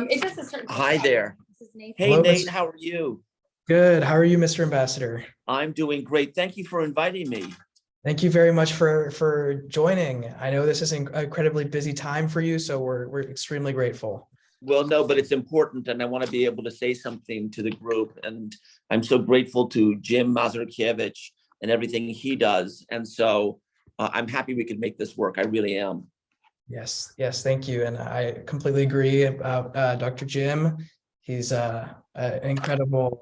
It just a certain. Hi there. This is Nathan. Hey, Hello, Nate, Mr. how are you? Good. How are you, Mr. Ambassador? I'm doing great. Thank you for inviting me. Thank you very much for joining. I know this is an incredibly busy time for you, so we're extremely grateful. Well, no, but it's important, and I want to be able to say something to the group. And I'm so grateful to Jim Mazurkiewicz and everything he does. And so I'm happy we could make this work. I really am. Yes, thank you. And I completely agree about Dr. Jim. He's an incredible,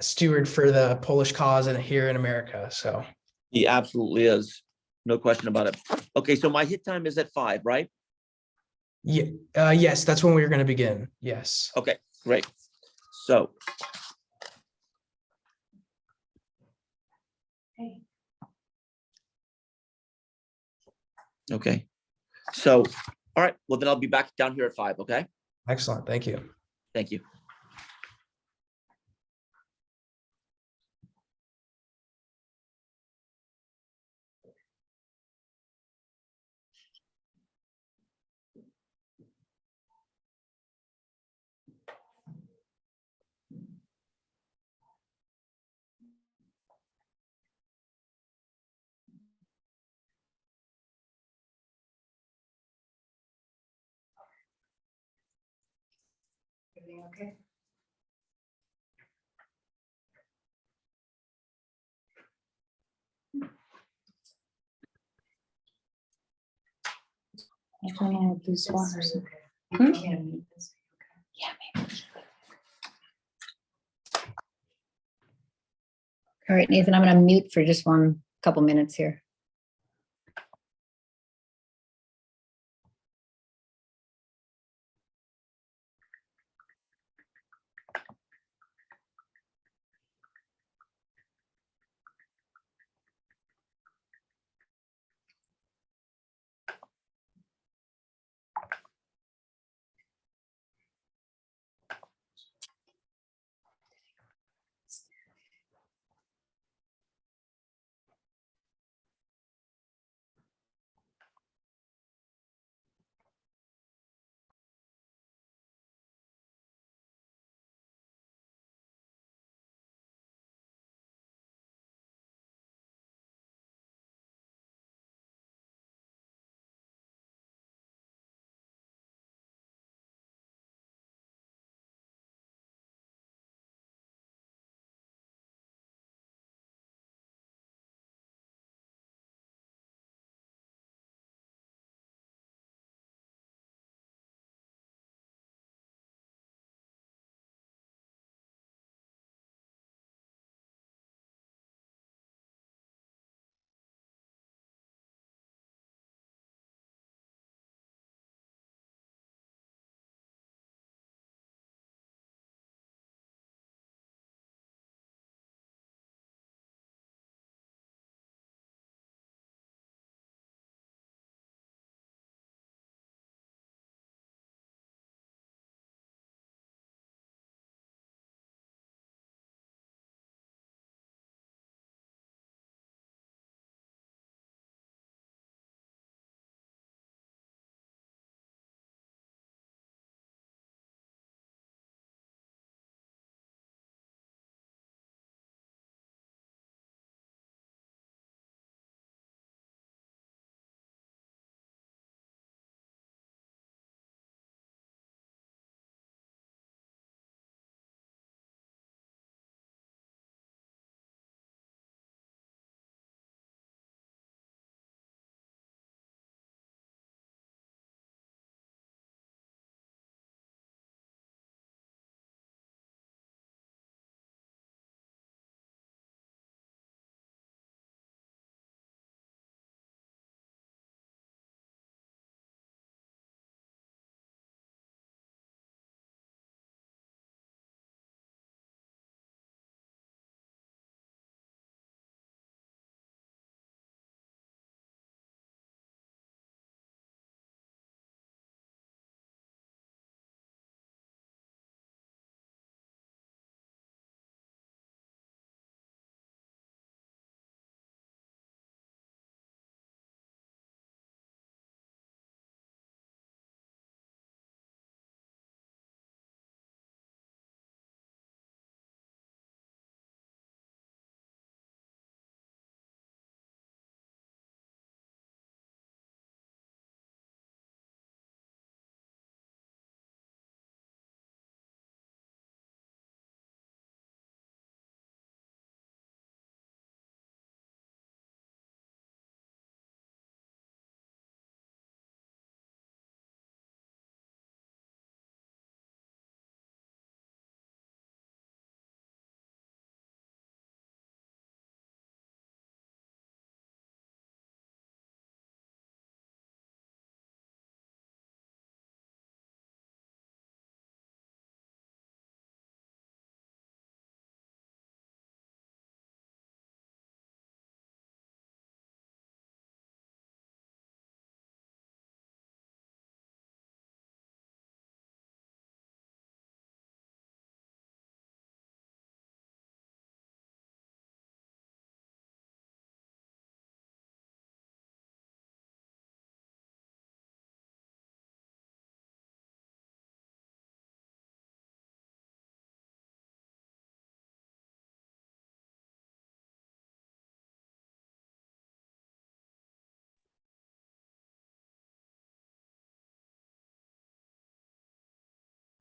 steward for the Polish cause and here in America. So He absolutely is. No question about it. Okay, so my hit time is at 5, right? yeah, yes, that's when we're going to begin. Yes. Okay, great. So. Okay. So, all right. Well, then I'll be back down here at 5. Okay. Excellent. Thank you. Thank you. Everything okay? I don't know what these ones are. Hmm? Yeah, maybe. All right, Nathan, I'm going to mute for just one couple minutes here.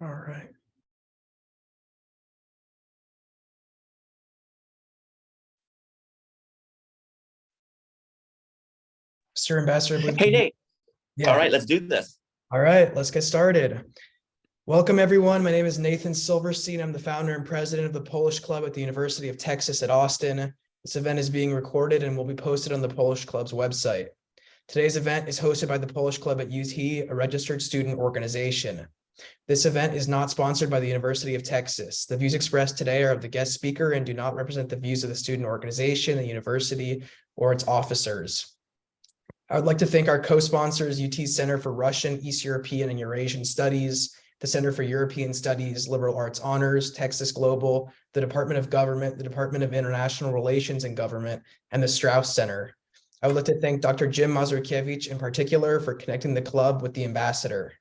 All right. Mr. Ambassador, I believe. Hey, Nate. Yeah. All right, let's do this. All right, let's get started. Welcome, everyone. My name is Nathan Silverstein. I'm the founder and president of the Polish Club at the University of Texas at Austin. This event is being recorded and will be posted on the Polish Club's website. Today's event is hosted by the Polish Club at UT, a registered student organization. This event is not sponsored by the University of Texas. The views expressed today are of the guest speaker and do not represent the views of the student organization, the university, or its officers. I would like to thank our co-sponsors, UT Center for Russian, East European, and Eurasian Studies, the Center for European Studies, Liberal Arts Honors, Texas Global, the Department of Government, the Department of International Relations and Government, and the Strauss Center. I would like to thank Dr. Jim Mazurkiewicz in particular for connecting the club with the ambassador.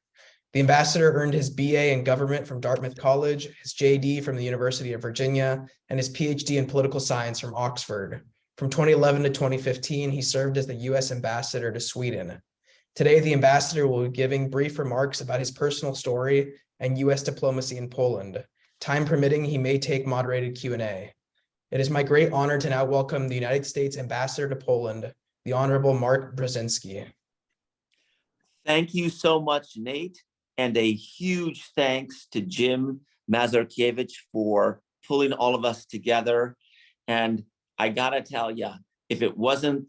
The ambassador earned his BA in government from Dartmouth College, his JD from the University of Virginia, and his PhD in political science from Oxford. From 2011 to 2015, he served as the U.S. ambassador to Sweden. Today, the ambassador will be giving brief remarks about his personal story and U.S. diplomacy in Poland. Time permitting, he may take moderated Q&A. It is my great honor to now welcome the United States ambassador to Poland, the Honorable Mark Brzezinski. Thank you so much, Nate, and a huge thanks to Jim Mazurkiewicz for pulling all of us together. And I gotta tell you, if it wasn't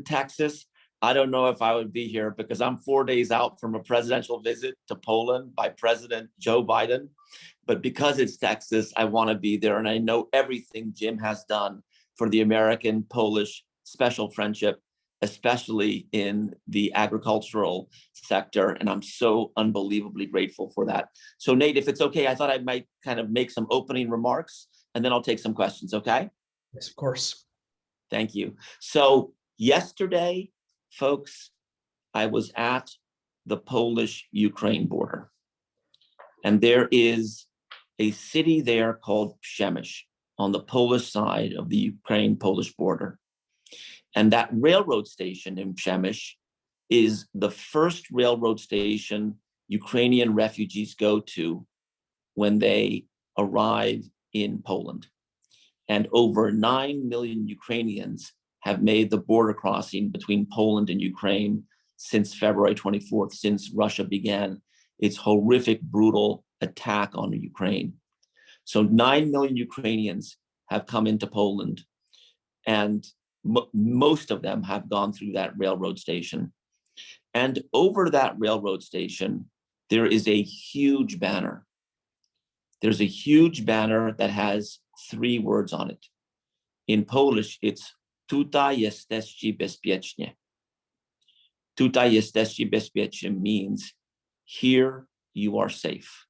Texas, I don't know if I would be here, because I'm 4 days out from a presidential visit to Poland by President Joe Biden. But because it's Texas, I want to be there, and I know everything Jim has done for the American-Polish special friendship, especially in the agricultural sector, and I'm so unbelievably grateful for that. So Nate, if it's okay, I thought I might kind of make some opening remarks, and then I'll take some questions, okay? Yes, of course. Thank you. So yesterday, folks, I was at the Polish-Ukraine border, and there is a city there called Przemyśl on the Polish side of the Ukraine-Polish border. And that railroad station in Przemyśl is the first railroad station Ukrainian refugees go to when they arrive in Poland. And over 9 million Ukrainians have made the border crossing between Poland and Ukraine since February 24th, since Russia began its horrific, brutal attack on Ukraine. So 9 million Ukrainians have come into Poland, and most of them have gone through that railroad station. And over that railroad station, there is a huge banner. There's a huge banner that has 3 words on it. In Polish, it's Tutaj jesteście bezpiecznie. Tutaj jesteście bezpiecznie means here you are safe.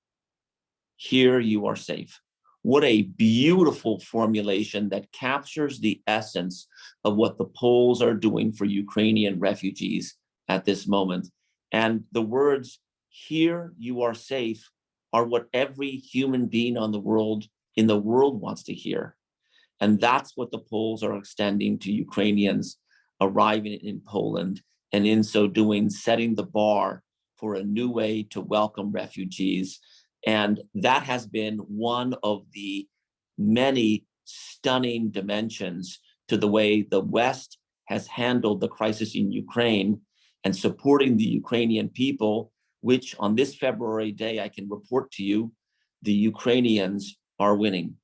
Here you are safe. What a beautiful formulation that captures the essence of what the Poles are doing for Ukrainian refugees at this moment. And the words, here you are safe, are what every human being in the world wants to hear. And that's what the Poles are extending to Ukrainians arriving in Poland, and in so doing, setting the bar for a new way to welcome refugees. And that has been one of the many stunning dimensions to the way the West has handled the crisis in Ukraine and supporting the Ukrainian people, which on this February day, I can report to you, the Ukrainians are winning.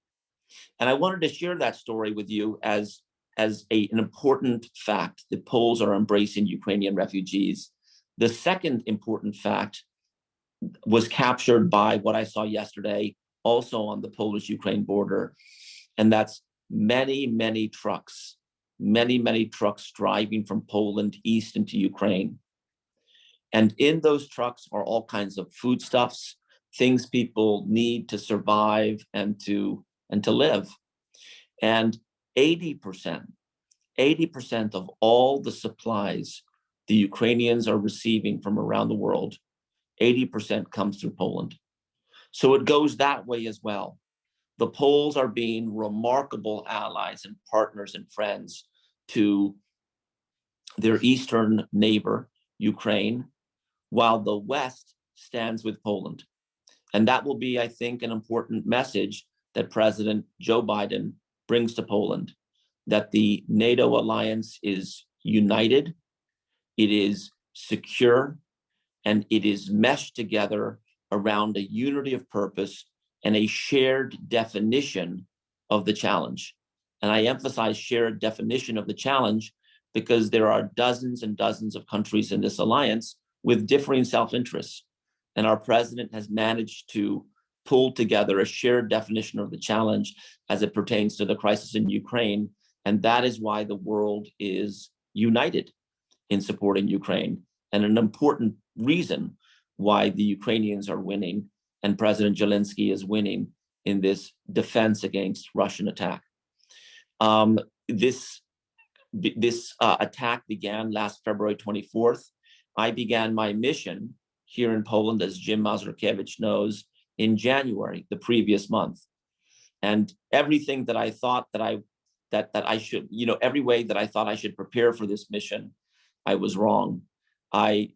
And I wanted to share that story with you as an important fact. The Poles are embracing Ukrainian refugees. The second important fact was captured by what I saw yesterday, also on the Polish-Ukraine border. And that's many, many trucks driving from Poland east into Ukraine. And in those trucks are all kinds of foodstuffs, things people need to survive and to live. And 80% of all the supplies the Ukrainians are receiving from around the world, 80% comes through Poland. So it goes that way as well. The Poles are being remarkable allies and partners and friends to their eastern neighbor, Ukraine, while the West stands with Poland. And that will be, I think, an important message that President Joe Biden brings to Poland, that the NATO alliance is united, it is secure, and it is meshed together around a unity of purpose and a shared definition of the challenge. And I emphasize shared definition of the challenge because there are dozens and dozens of countries in this alliance with differing self-interests. And our president has managed to pull together a shared definition of the challenge as it pertains to the crisis in Ukraine. And that is why the world is united in supporting Ukraine, and an important reason why the Ukrainians are winning and President Zelensky is winning in this defense against Russian attack. This attack began last February 24th. I began my mission here in Poland, as Jim Mazurkiewicz knows, in January, the previous month. And everything that I thought that I should, every way that I thought I should prepare for this mission, I was wrong. I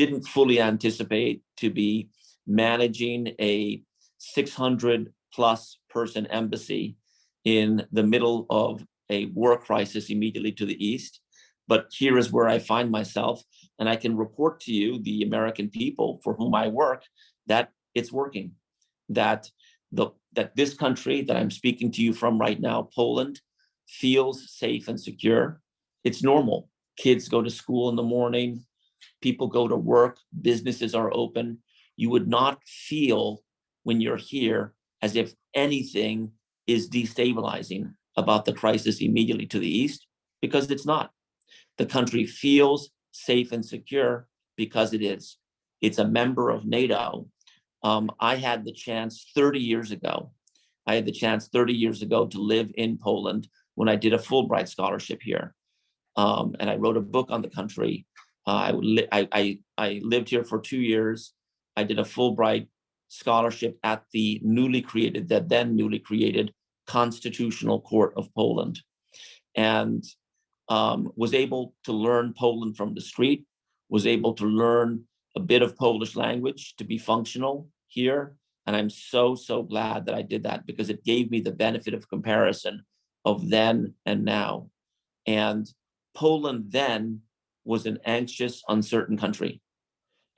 didn't fully anticipate to be managing a 600 plus person embassy in the middle of a war crisis immediately to the east. But here is where I find myself, and I can report to you, the American people for whom I work, that it's working, that this country that I'm speaking to you from right now, Poland, feels safe and secure. It's normal. Kids go to school in the morning, people go to work, businesses are open. You would not feel when you're here as if anything is destabilizing about the crisis immediately to the east, because it's not. The country feels safe and secure because it is. It's a member of NATO. I had the chance 30 years ago to live in Poland when I did a Fulbright scholarship here. And I wrote a book on the country. I lived here for 2 years. I did a Fulbright scholarship at the then newly created Constitutional Court of Poland, and was able to learn Poland from the street, was able to learn a bit of Polish language to be functional here. And I'm so glad that I did that, because it gave me the benefit of comparison of then and now. And Poland then was an anxious, uncertain country.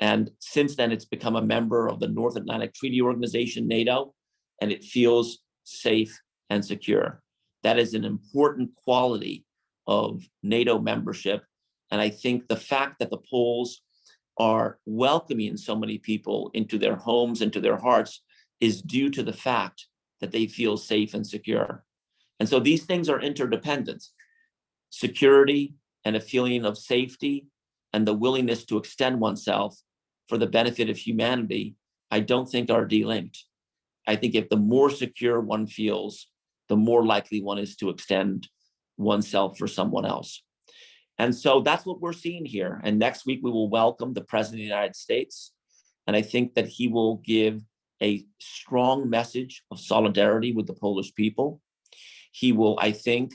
And since then, it's become a member of the North Atlantic Treaty Organization, NATO, and it feels safe and secure. That is an important quality of NATO membership. And I think the fact that the Poles are welcoming so many people into their homes, into their hearts, is due to the fact that they feel safe and secure. And so these things are interdependent. Security and a feeling of safety and the willingness to extend oneself for the benefit of humanity, I don't think are delinked. I think if the more secure one feels, the more likely one is to extend oneself for someone else. And so that's what we're seeing here. And next week, we will welcome the President of the United States. And I think that he will give a strong message of solidarity with the Polish people. He will, I think,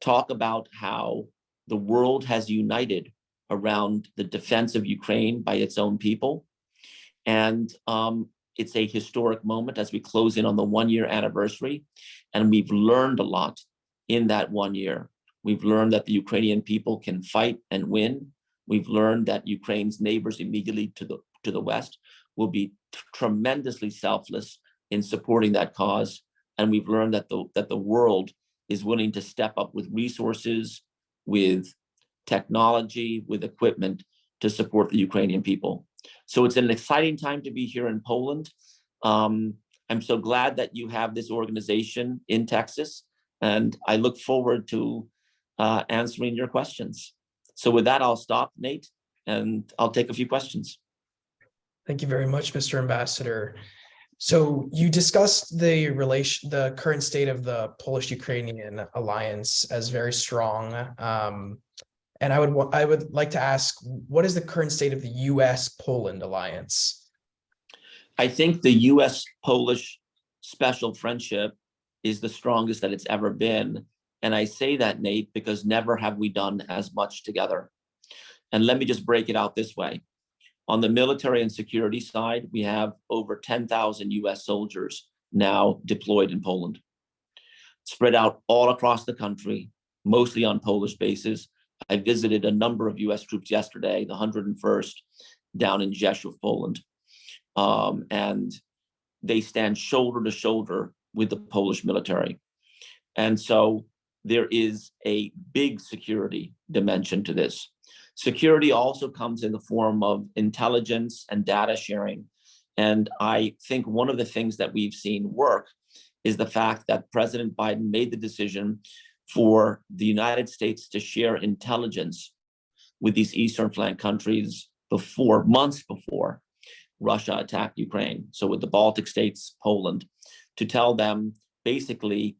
talk about how the world has united around the defense of Ukraine by its own people. And it's a historic moment as we close in on the 1-year anniversary. And we've learned a lot in that 1 year. We've learned that the Ukrainian people can fight and win. We've learned that Ukraine's neighbors immediately to the west will be tremendously selfless in supporting that cause. And we've learned that the world is willing to step up with resources, with technology, with equipment to support the Ukrainian people. So it's an exciting time to be here in Poland. I'm so glad that you have this organization in Texas, and I look forward to answering your questions. So with that, I'll stop, Nate, and I'll take a few questions. Thank you very much, Mr. Ambassador. So you discussed the current state of the Polish-Ukrainian alliance as very strong. And I would like to ask, what is the current state of the U.S.-Poland alliance? I think the U.S.-Polish special friendship is the strongest that it's ever been. And I say that, Nate, because never have we done as much together. And let me just break it out this way. On the military and security side, we have over 10,000 US soldiers now deployed in Poland, spread out all across the country, mostly on Polish bases. I visited a number of US troops yesterday, the 101st down in Rzeszów, Poland. And they stand shoulder to shoulder with the Polish military. And so there is a big security dimension to this. Security also comes in the form of intelligence and data sharing. And I think one of the things that we've seen work is the fact that President Biden made the decision for the United States to share intelligence with these Eastern flank countries months before Russia attacked Ukraine. So with the Baltic states, Poland, to tell them basically,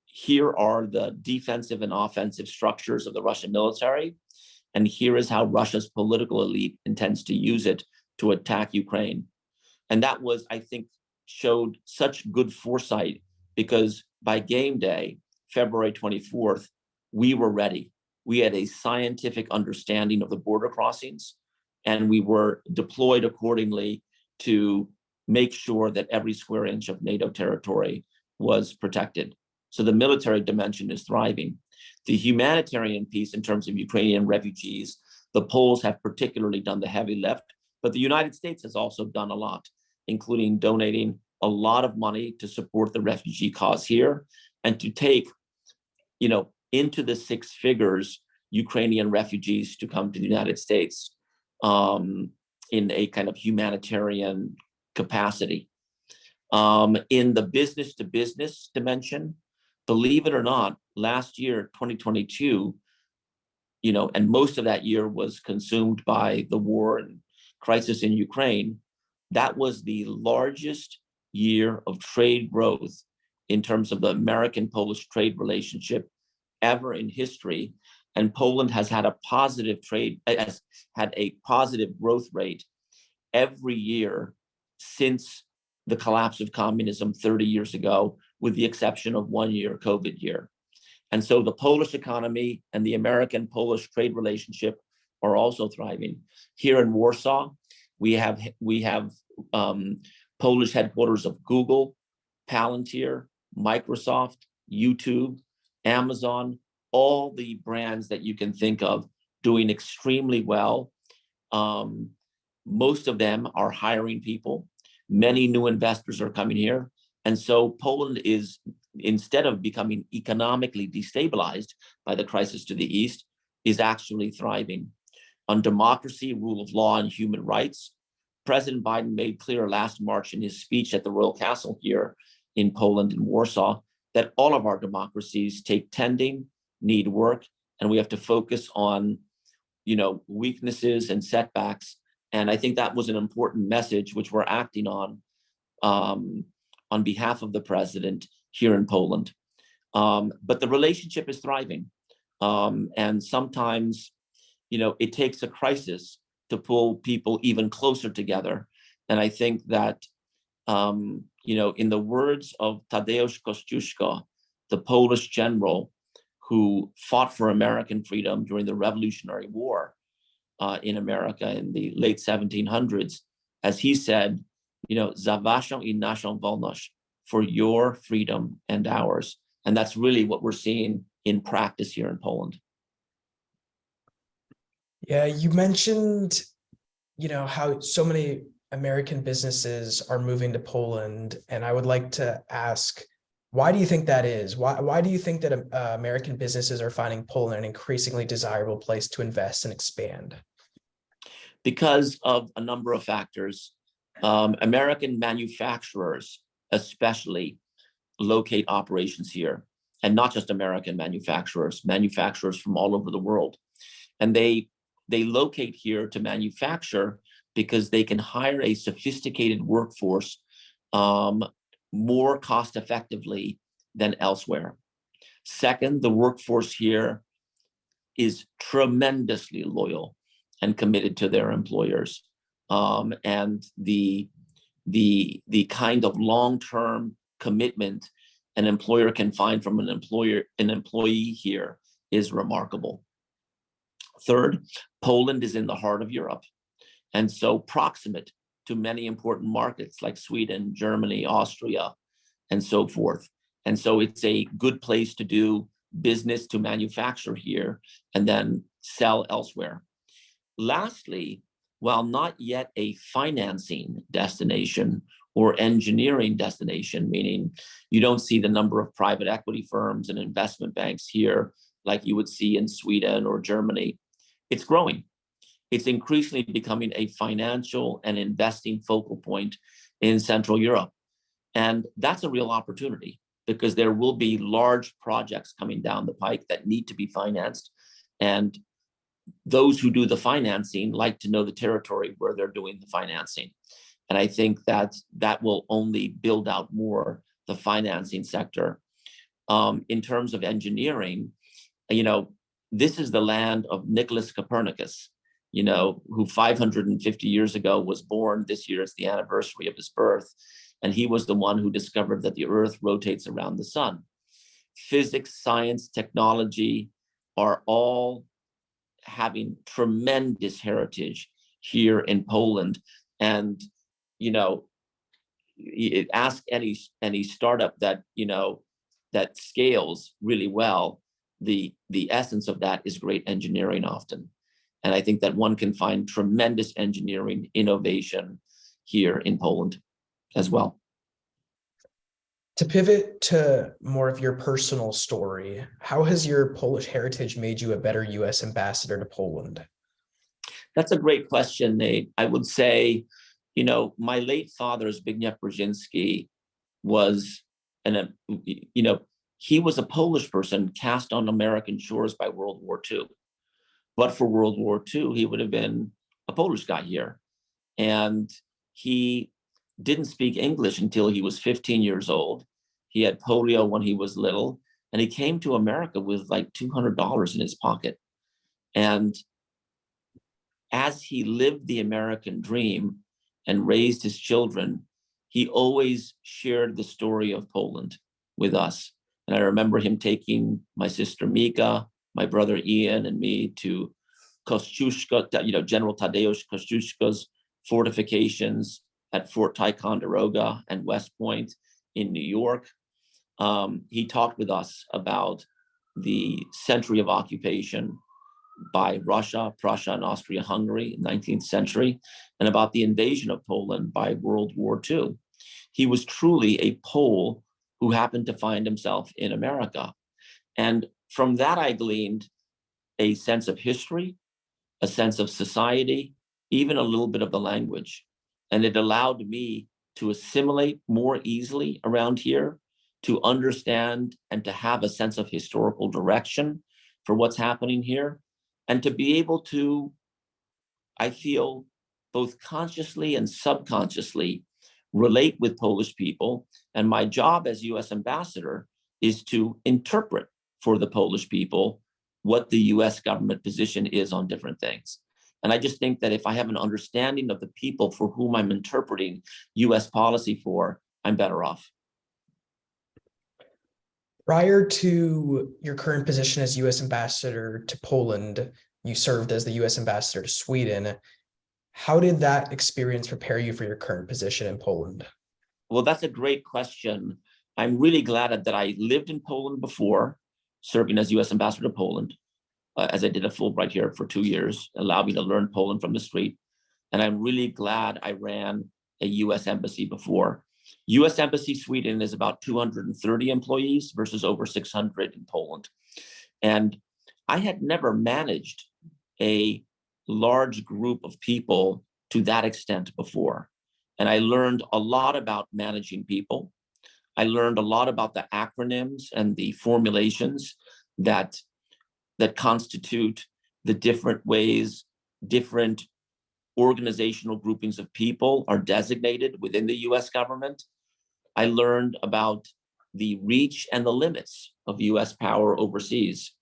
here are the defensive and offensive structures of the Russian military, and here is how Russia's political elite intends to use it to attack Ukraine. And that was, I think, showed such good foresight, because by game day, February 24th, we were ready. We had a scientific understanding of the border crossings, and we were deployed accordingly to make sure that every square inch of NATO territory was protected. So the military dimension is thriving. The humanitarian piece in terms of Ukrainian refugees, the Poles have particularly done the heavy lift, but the United States has also done a lot, including donating a lot of money to support the refugee cause here and to take, into the six figures Ukrainian refugees to come to the United States in a kind of humanitarian capacity. In the business to business dimension, believe it or not, last year, 2022, and most of that year was consumed by the war and crisis in Ukraine. That was the largest year of trade growth in terms of the American-Polish trade relationship ever in history. And Poland has had a positive growth rate every year since the collapse of communism 30 years ago, with the exception of 1 year, COVID year. And so the Polish economy and the American-Polish trade relationship are also thriving. Here in Warsaw, we have Polish headquarters of Google, Palantir, Microsoft, YouTube, Amazon, all the brands that you can think of doing extremely well. Most of them are hiring people. Many new investors are coming here. And so Poland is, instead of becoming economically destabilized by the crisis to the east, is actually thriving. On democracy, rule of law, and human rights, President Biden made clear last March in his speech at the Royal Castle here in Poland and Warsaw that all of our democracies take tending, need work, and we have to focus on, weaknesses and setbacks. And I think that was an important message, which we're acting on behalf of the president here in Poland. But the relationship is thriving. And sometimes, it takes a crisis to pull people even closer together. And I think that, in the words of Tadeusz Kościuszko, the Polish general who fought for American freedom during the Revolutionary War in America in the late 1700s, as he said, za waszą I naszą wolność, for your freedom and ours. And that's really what we're seeing in practice here in Poland. Yeah, you mentioned, how so many American businesses are moving to Poland. And I would like to ask, why do you think that is? Why do you think that American businesses are finding Poland an increasingly desirable place to invest and expand? Because of a number of factors. American manufacturers especially locate operations here, and not just American manufacturers from all over the world. And they locate here to manufacture because they can hire a sophisticated workforce more cost effectively than elsewhere. Second, the workforce here is tremendously loyal and committed to their employers. And the kind of long-term commitment an employer can find from an employee here is remarkable. Third, Poland is in the heart of Europe. and so proximate to many important markets like Sweden, Germany, Austria, and so forth. And so it's a good place to do business, to manufacture here and then sell elsewhere. Lastly, while not yet a financing destination or engineering destination, meaning you don't see the number of private equity firms and investment banks here like you would see in Sweden or Germany, it's growing. It's increasingly becoming a financial and investing focal point in Central Europe. And that's a real opportunity because there will be large projects coming down the pike that need to be financed. And those who do the financing like to know the territory where they're doing the financing. And I think that that will only build out more the financing sector. In terms of engineering, this is the land of Nicholas Copernicus, who 550 years ago was born. This year is the anniversary of his birth. And he was the one who discovered that the earth rotates around the sun. Physics, science, technology are all having tremendous heritage here in Poland. And, ask any startup that, that scales really well, the essence of that is great engineering often. And I think that one can find tremendous engineering innovation here in Poland as well. To pivot to more of your personal story, how has your Polish heritage made you a better U.S. ambassador to Poland? That's a great question, Nate. I would say, my late father, Zbigniew Brzezinski, was he was a Polish person cast on American shores by World War II. But for World War II, he would have been a Polish guy here. And he didn't speak English until he was 15 years old. He had polio when he was little, and he came to America with like $200 in his pocket. And as he lived the American dream and raised his children, he always shared the story of Poland with us. And I remember him taking my sister Mika, my brother Ian, and me to Kościuszko, General Tadeusz Kościuszko's fortifications at Fort Ticonderoga and West Point in New York. He talked with us about the century of occupation by Russia, Prussia, and Austria-Hungary in the 19th century, and about the invasion of Poland by World War II. He was truly a Pole who happened to find himself in America. And from that, I gleaned a sense of history, a sense of society, even a little bit of the language. And it allowed me to assimilate more easily around here, to understand and to have a sense of historical direction for what's happening here, and to be able to, I feel, both consciously and subconsciously relate with Polish people. And my job as US ambassador is to interpret for the Polish people what the US government position is on different things. And I just think that if I have an understanding of the people for whom I'm interpreting US policy for, I'm better off. Prior to your current position as U.S. ambassador to Poland, you served as the U.S. ambassador to Sweden. How did that experience prepare you for your current position in Poland? Well, that's a great question. I'm really glad that I lived in Poland before, serving as U.S. ambassador to Poland, as I did a Fulbright here for 2 years, allowed me to learn Poland from the street. And I'm really glad I ran a U.S. embassy before. U.S. Embassy Sweden is about 230 employees versus over 600 in Poland. And I had never managed a large group of people to that extent before. And I learned a lot about managing people. I learned a lot about the acronyms and the formulations that constitute the different ways different organizational groupings of people are designated within the US government. I learned about the reach and the limits of US power overseas.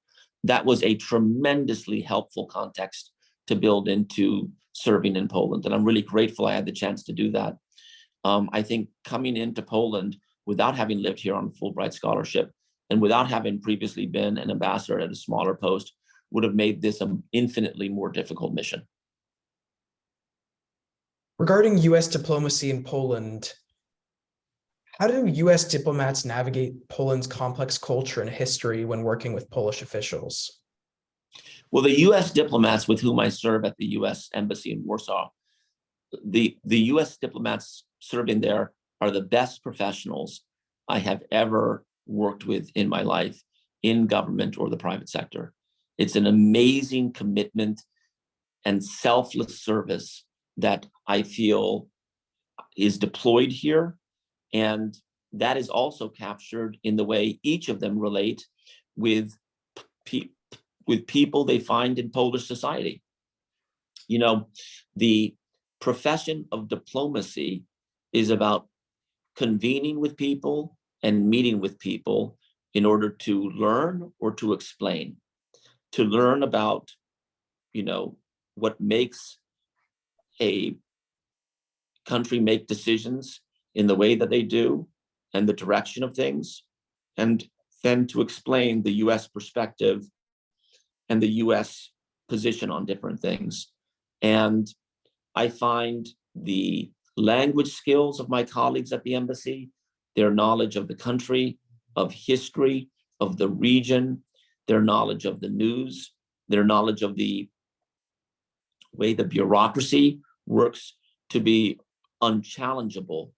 That was a tremendously helpful context to build into serving in Poland. And I'm really grateful I had the chance to do that. I think coming into Poland without having lived here on Fulbright scholarship and without having previously been an ambassador at a smaller post would have made this an infinitely more difficult mission. Regarding U.S. diplomacy in Poland, how do U.S. diplomats navigate Poland's complex culture and history when working with Polish officials? Well, the U.S. diplomats with whom I serve at the U.S. Embassy in Warsaw, the U.S. diplomats serving there are the best professionals I have ever worked with in my life, in government or the private sector. It's an amazing commitment and selfless service that I feel is deployed here. And that is also captured in the way each of them relate with people they find in Polish society. You know, the profession of diplomacy is about convening with people and meeting with people in order to learn or to explain, to learn about, you know, what makes a country make decisions in the way that they do and the direction of things, and then to explain the US perspective and the US position on different things. And I find the language skills of my colleagues at the embassy, their knowledge of the country, of history, of the region, their knowledge of the news, their knowledge of the way the bureaucracy works to be unchallengeable.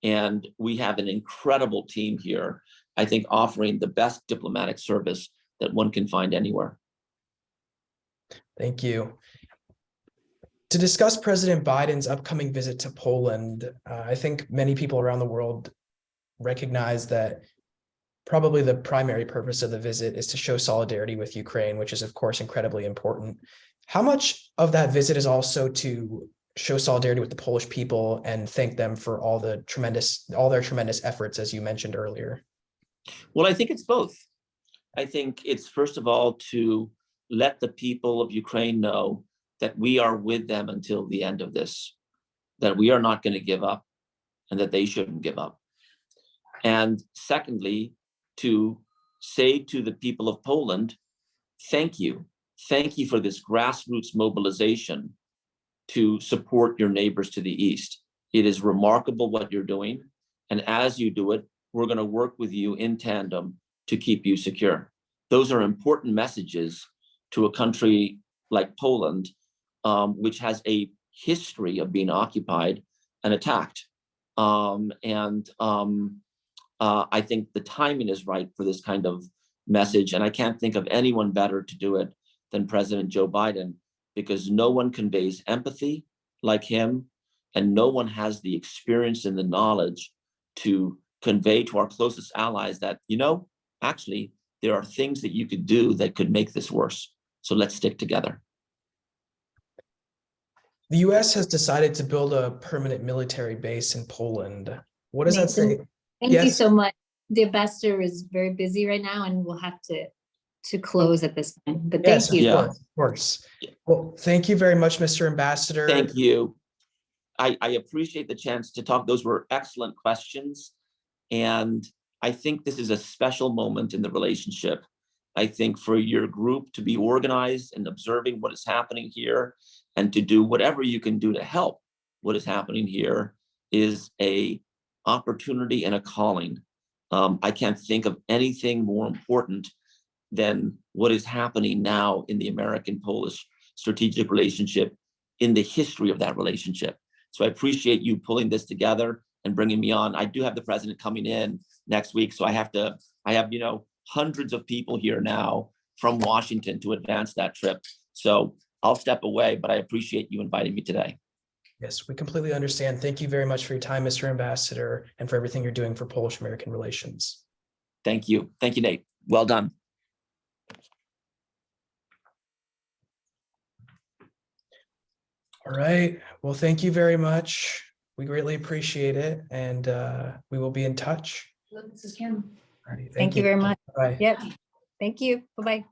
And we have an incredible team here, I think, offering the best diplomatic service that one can find anywhere. Thank you. To discuss President Biden's upcoming visit to Poland, I think many people around the world recognize that probably the primary purpose of the visit is to show solidarity with Ukraine, which is, of course, incredibly important. How much of that visit is also to show solidarity with the Polish people and thank them for all their tremendous efforts, as you mentioned earlier? Well, I think it's both. I think it's, first of all, to let the people of Ukraine know that we are with them until the end of this, that we are not going to give up and that they shouldn't give up. And secondly, to say to the people of Poland, thank you. Thank you for this grassroots mobilization to support your neighbors to the east. It is remarkable what you're doing. And as you do it, we're going to work with you in tandem to keep you secure. Those are important messages to a country like Poland, which has a history of being occupied and attacked. I think the timing is right for this kind of message. And I can't think of anyone better to do it than President Joe Biden, because no one conveys empathy like him, and no one has the experience and the knowledge to convey to our closest allies that, you know, actually, there are things that you could do that could make this worse. So let's stick together. The U.S. has decided to build a permanent military base in Poland. What does that say? Thank you Yes. so much. The ambassador is very busy right now and we'll have to close at this time, but thank Yes, you. Yeah. of course. Well, thank you very much, Mr. Ambassador. Thank you. I appreciate the chance to talk. Those were excellent questions. And I think this is a special moment in the relationship. I think for your group to be organized and observing what is happening here and to do whatever you can do to help what is happening here is a opportunity and a calling. I can't think of anything more important than what is happening now in the American-Polish strategic relationship, in the history of that relationship. So I appreciate you pulling this together and bringing me on. I do have the president coming in next week, so I have, you know, hundreds of people here now from Washington to advance that trip. So I'll step away, but I appreciate you inviting me today. Yes, we completely understand. Thank you very much for your time, Mr. Ambassador, and for everything you're doing for Polish-American relations. Thank you. Thank you, Nate. Well done. All right. Well, thank you very much. We greatly appreciate it, and we will be in touch. Look, this is Kim. Alrighty, Thank you very much. Bye. Yep. Thank you. Bye-bye.